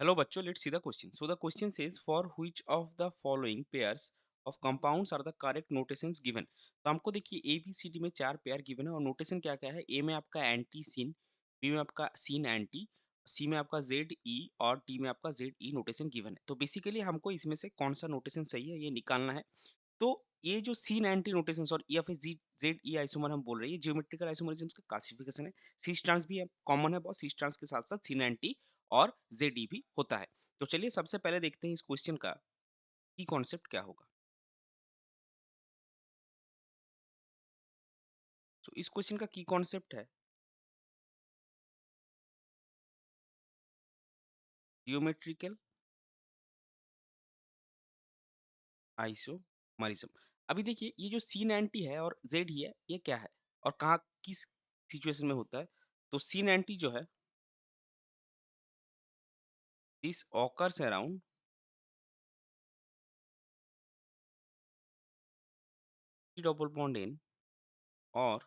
Hello बच्चों, let's see the question. So the question says for which of the following pairs of compounds are the correct notations given. तो हमको देखिए A B C D में चार pair given है और notation क्या क्या है। ए में आपका एंटी सीन, बी में आपका सीन एंटी, सी में आपका जेड ई और डी में आपका जेड ई नोटेशन गिवन है। तो बेसिकली हमको इसमें से कौन सा नोटेशन सही है ये निकालना है। तो ये जो सीन एंटी नोटेशंस और या फिर जी जेड ई आइसोमर हम बोल रहे हैं, ये ज्योमेट्रिकल आइसोमरिज्म का क्लासिफिकेशन है। सी ट्रांस भी है, कॉमन है बहुत। सी ट्रांस के साथ साथ सीन एंटी और जेड ई भी होता है। तो चलिए सबसे पहले देखते हैं इस क्वेश्चन का की कॉन्सेप्ट क्या होगा। तो इस क्वेश्चन का की कॉन्सेप्ट है जियोमेट्रिकल आइसोमरिज्म। अभी देखिए ये जो सीन एंटी है और जेड ही है, ये क्या है और कहाँ किस सिचुएशन में होता है। तो सीन एंटी जो है, this occurs around double bond N और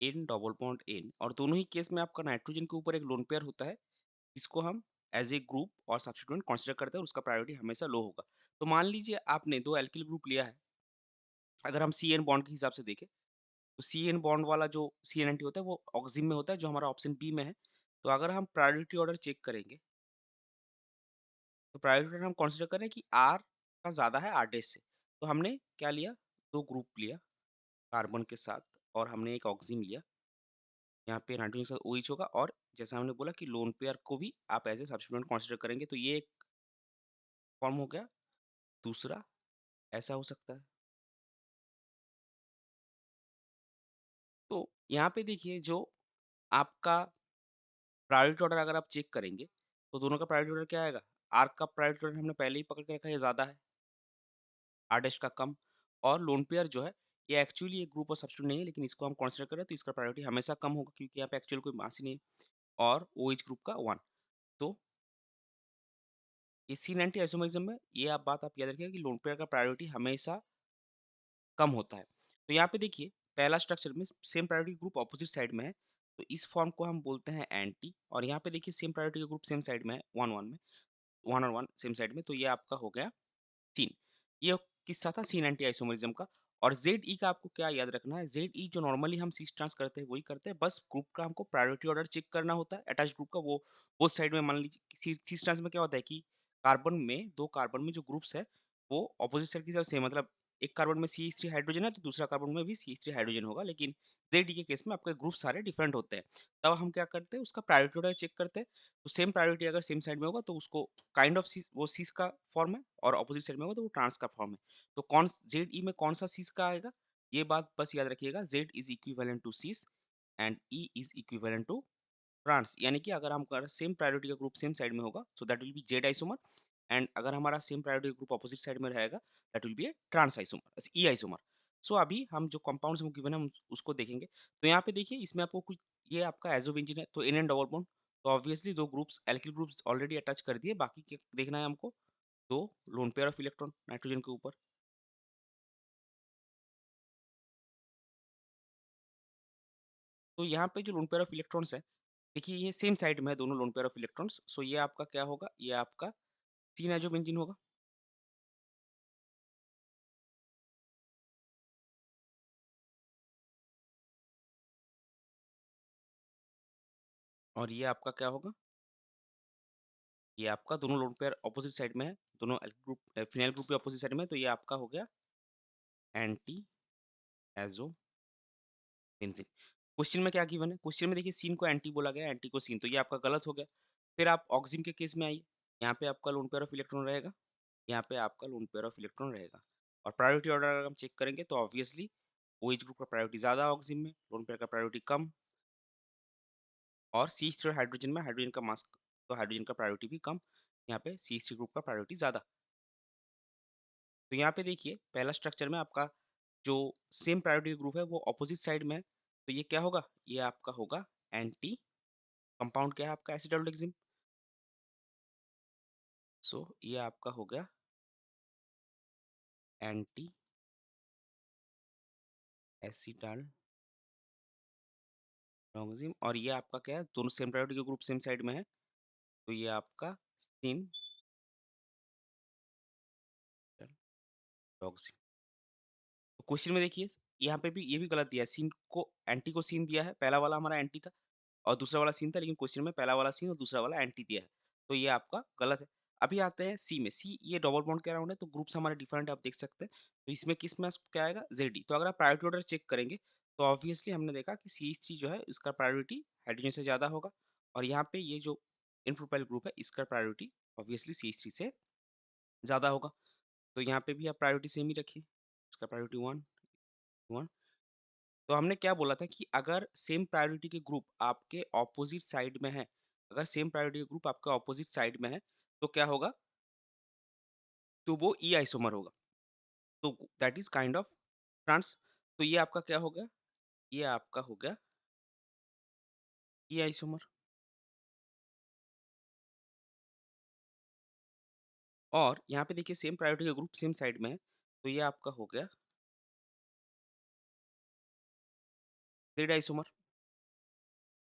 एन डबल बॉन्ड एन, और दोनों ही केस में आपका नाइट्रोजन के ऊपर एक लोन पेयर होता है। इसको हम एज ए ग्रुप और सब्स्टिट्यूएंट कंसीडर करते हैं और उसका प्रायोरिटी हमेशा लो होगा। तो मान लीजिए आपने दो एल्किल ग्रुप लिया है। अगर हम सी एन बॉन्ड के हिसाब से देखें तो सी एन बॉन्ड वाला जो सी एन एन टी होता है वो ऑक्सिम में होता है, जो हमारा ऑप्शन बी में है। तो अगर हम प्रायोरिटी ऑर्डर चेक करेंगे तो प्रायोरिटी ऑर्डर हम कंसीडर करें कि आर का ज़्यादा है आर डैश से। तो हमने क्या लिया, दो ग्रुप लिया कार्बन के साथ और हमने एक ऑक्सिम लिया। यहाँ पे नाइट्रोजन के साथ OH होगा और जैसा हमने बोला कि लोन पेयर को भी आप एज ए सब्स्टिट्यूएंट कंसीडर करेंगे, तो ये एक फॉर्म हो गया। दूसरा ऐसा हो सकता है। तो यहाँ पे देखिए जो आपका प्रायोरिटी ऑर्डर अगर आप चेक करेंगे तो दोनों का प्रायोरिटी ऑर्डर क्या आएगा। आर का प्रायोरिटी ऑर्डर हमने पहले ही पकड़ के रखा है, ये ज़्यादा है, आर डैश का कम। और लोन पेयर जो है ये एक्चुअली एक ग्रुप ऑफ सब्स्टिट्यूट नहीं है, लेकिन इसको हम कंसीडर करें तो इसका प्रायोरिटी हमेशा कम होगा क्योंकि यहाँ पे एक्चुअल कोई मास ही नहीं है। और OH ग्रुप का 1। तो ये सीन एंटी आइसोमरिज्म में ये आप बात आप याद रखिएगा कि लोन पेयर का प्रायोरिटी हमेशा कम होता है। तो यहाँ पे देखिए पहला स्ट्रक्चर में same priority group opposite side में है, तो इस फॉर्म को हम बोलते हैं एंटी। और यहाँ पे देखिए same priority group same side में है, वन वन में, वन और वन सेम साइड में, तो ये आपका हो गया सीन। ये किस्सा था सीन एंटी आइसोमरिज्म का। और जेड ई का आपको क्या याद रखना है, जेड ई जो नॉर्मली हम सिस ट्रांस करते हैं वही करते हैं, बस ग्रुप का हमको प्रायोरिटी ऑर्डर चेक करना होता है अटैच ग्रुप का। वो बोथ साइड में मान लीजिए सिस ट्रांस में क्या होता है कि कार्बन में, दो कार्बन में जो ग्रुप्स है वो ऑपोजिट साइड की तरफ सेम, मतलब एक कार्बन में CH3 हाइड्रोजन है तो दूसरा कार्बन में भी CH3 हाइड्रोजन होगा, लेकिन जेड ई के केस में आपके ग्रुप सारे डिफरेंट होते हैं। तब हम क्या करते हैं, उसका प्रायोरिटी ऑर्डर चेक करते हैं। तो सेम प्रायोरिटी अगर सेम साइड में होगा तो उसको काइंड ऑफ वो सिस का फॉर्म है, और ऑपोजिट साइड में होगा तो वो ट्रांस का फॉर्म है। तो कौन जेड ई में कौन सा सिस का आएगा, ये बात बस याद रखिएगा। Z is equivalent to cis and E is equivalent to trans. यानी कि अगर हम सेम प्रायोरिटी का ग्रुप सेम साइड में होगा so that will be Z isomer, and अगर हमारा same priority group opposite side में रहेगा that will be a trans isomer, E isomer. So अभी हम जो कंपाउंड्स हमको गिवन है हम उसको देखेंगे। तो यहाँ पे देखिए इसमें आपको कुछ, ये आपका एजोबेंजीन है तो एन एन डबल बॉन्ड, तो ऑब्वियसली दो groups alkyl groups already attach कर दिए, बाकी क्या देखना है हमको, दो lone pair of electron nitrogen के ऊपर। तो यहाँ पे जो लोन पेयर ऑफ इलेक्ट्रॉन्स है, देखिए ये सेम साइड में है दोनों लोन पेयर ऑफ इलेक्ट्रॉन्स, सो ये आपका क्या होगा, ये आपका तीन एजोबेंजीन होगा। और ये आपका क्या होगा, ये आपका दोनों लोन पेयर ऑपोजिट साइड में है, दोनों ग्रुप फिनाइल ग्रुप भी ऑपोजिट साइड में है, तो ये आपका हो गया एंटी एजोबेंजीन। क्वेश्चन में क्या गिवन है, क्वेश्चन में देखिए सीन को एंटी बोला गया, एंटी को सीन, तो ये आपका गलत हो गया। फिर आप ऑक्सिम के केस में आइए, यहाँ पे आपका लोन पेयर ऑफ इलेक्ट्रॉन रहेगा, यहाँ पे आपका लोन पेयर ऑफ इलेक्ट्रॉन रहेगा। और प्रायोरिटी ऑर्डर अगर हम चेक करेंगे तो ऑब्वियसली OH ग्रुप का प्रायोरिटी ज्यादा ऑक्सिम में, लोन पेयर का प्रायोरिटी कम। और CH3 हाइड्रोजन में हाइड्रोजन का मास, तो हाइड्रोजन का प्रायोरिटी भी कम, यहाँ पे CH3 ग्रुप का प्रायोरिटी ज्यादा। तो यहाँ पे देखिए पहला स्ट्रक्चर में आपका जो सेम प्रायोरिटी ग्रुप है वो ऑपोजिट साइड में है, तो ये क्या होगा, ये आपका होगा एंटी। कंपाउंड क्या है आपका, एसिड, सो ये आपका हो गया एंटी एसिटाल ऑक्सिम। और ये आपका क्या है, दोनों सेम प्रायोरिटी के ग्रुप सेम साइड में है, तो ये आपका सीन डॉग्स। तो क्वेश्चन में देखिए यहाँ पे भी ये भी गलत दिया है, सीन को एंटी को सीन दिया है, पहला वाला हमारा एंटी था और दूसरा वाला सीन था, लेकिन क्वेश्चन में पहला वाला सीन और दूसरा वाला एंटी दिया है, तो ये आपका गलत है। अभी आते हैं सी में, सी ये डबल बॉन्ड के अराउंड है, तो ग्रुप्स हमारे डिफरेंट है, आप देख सकते हैं। तो इसमें किस में क्या आएगा, जेडी। तो अगर आप प्रायोरिटी ऑर्डर चेक करेंगे तो ऑब्वियसली हमने देखा कि CH3 जो है इसका प्रायोरिटी हाइड्रोजन से ज़्यादा होगा, और यहाँ पे ये जो इनप्रोपाइल ग्रुप है इसका प्रायोरिटी ऑब्वियसली CH3 से ज़्यादा होगा। तो यहाँ पे भी आप प्रायोरिटी सेम ही रखिए, इसका प्रायोरिटी 1 1। तो हमने क्या बोला था कि अगर सेम प्रायोरिटी के ग्रुप आपके ऑपोजिट साइड में है, अगर सेम प्रायोरिटी के ग्रुप आपके ऑपोजिट साइड में है, तो क्या होगा, तो वो ई आइसोमर होगा। तो that is kind of trans. तो ये आपका क्या हो गया, ये आपका हो गया ई आइसोमर। और यहाँ पे देखिए सेम प्रायोरिटी के ग्रुप सेम साइड में है, तो ये आपका हो गया जेड आइसोमर।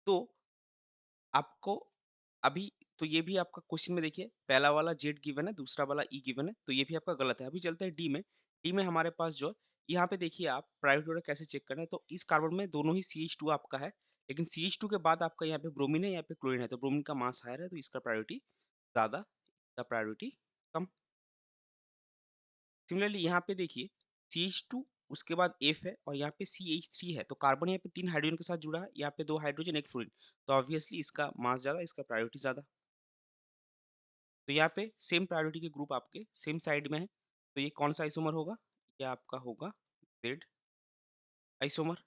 तो आपको अभी, तो ये भी आपका क्वेश्चन में देखिए पहला वाला जेड गिवन है, दूसरा वाला ई गिवन है, तो ये भी आपका गलत है। अभी चलते हैं डी में। डी में हमारे पास जो है, यहाँ पे देखिए आप प्रायोरिटी ऑर्डर कैसे चेक करना है, तो इस कार्बन में दोनों ही CH2 आपका है, लेकिन CH2 के बाद आपका यहाँ पे ब्रोमीन है, यहाँ पे क्लोरीन है, तो ब्रोमीन का मास हायर है, तो इसका प्रायोरिटी ज़्यादा, इसका प्रायोरिटी कम। सिमिलरली यहाँ पे देखिए CH2 उसके बाद F है और यहाँ पे CH3 है, तो कार्बन यहाँ पे 3 हाइड्रोजन के साथ जुड़ा है, यहाँ पे 2 हाइड्रोजन 1 फ्लोरीन, तो ऑब्वियसली इसका मास ज़्यादा, इसका प्रायोरिटी ज़्यादा। तो यहाँ पे सेम प्रायोरिटी के ग्रुप आपके सेम साइड में है, तो ये कौन सा आइसोमर होगा, ये आपका होगा जेड आइसोमर।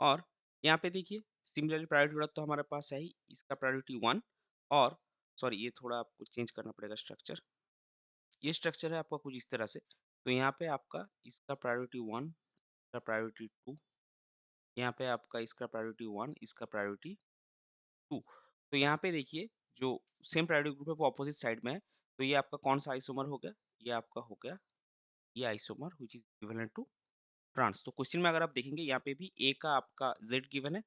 और यहाँ पे देखिए सिमिलरली प्रायोरिटी ऑर्डर तो हमारे पास है ही, इसका प्रायोरिटी 1। और सॉरी ये थोड़ा आपको चेंज करना पड़ेगा स्ट्रक्चर, ये स्ट्रक्चर है आपका कुछ इस तरह से। तो यहाँ पे आपका इसका प्रायोरिटी 1, इसका प्रायोरिटी 2, यहाँ पे आपका इसका प्रायोरिटी 1, इसका प्रायोरिटी 2। तो यहाँ पे देखिए जो सेम प्रायोरिटी ग्रुप है वो अपोजिट साइड में है, तो ये आपका कौन सा आइसोमर हो गया, ये आपका हो गया ये isomer which is equivalent to trans. तो क्वेश्चन में अगर आप देखेंगे यहाँ पे भी ए का आपका जेड गिवन है,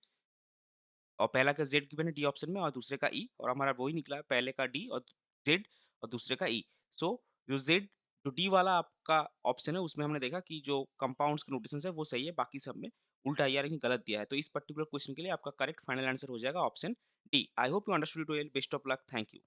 और पहला का जेड गिवन है डी ऑप्शन में, और दूसरे का ई, और हमारा वही निकला है, पहले का डी और जेड और दूसरे का ई। सो जो जेड, जो डी वाला आपका ऑप्शन है उसमें हमने देखा कि जो कंपाउंड्स के नोटेशन है वो सही है, बाकी सब में उल्टा यानी गलत दिया है। तो इस पर्टिकुलर क्वेश्चन के लिए आपका करेक्ट फाइनल आंसर हो जाएगा option D. I hope you understood it well, best of luck, thank you.